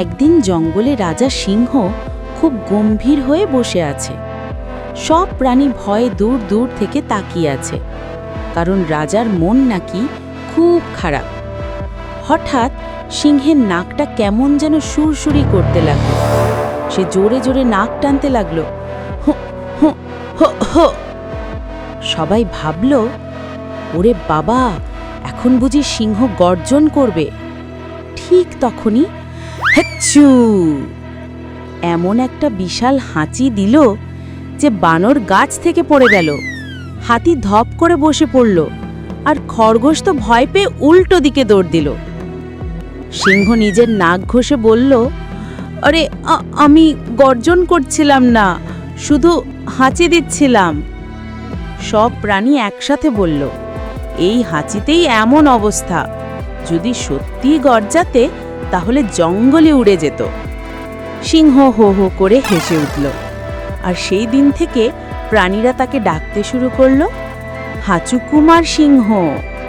একদিন জঙ্গলে রাজা সিংহ খুব গম্ভীর হয়ে বসে আছে। সব প্রাণী ভয়ে দূর দূর থেকে তাকিয়ে আছে, কারণ রাজার মন নাকি খুব খারাপ। হঠাৎ সিংহের নাকটা কেমন যেন সুরসুরি করতে লাগলো। সে জোরে জোরে নাক টানতে লাগলো, হো হো হো হো। সবাই ভাবল, ওরে বাবা, এখন বুঝি সিংহ গর্জন করবে। ঠিক তখনই হাচ্ছু এমন একটা বিশাল হাঁচি দিল যে বানর গাছ থেকে পড়ে গেল। হাতি ধপ করে বসে পড়ল, আর খরগোশ তো ভয় পেয়ে উল্টো দিকে দৌড় দিল। সিংহ নিজের নাক ঘষে বলল, আরে আমি গর্জন করছিলাম না, শুধু হাঁচি দিচ্ছিলাম। সব প্রাণী একসাথে বলল, এই হাঁচিতেই এমন অবস্থা, যদি সত্যি গর্জাতে তাহলে জঙ্গলে উড়ে যেত। সিংহ হো হো করে হেসে উঠল, আর সেই দিন থেকে প্রাণীরা তাকে ডাকতে শুরু করল হাঁচু কুমার সিংহ।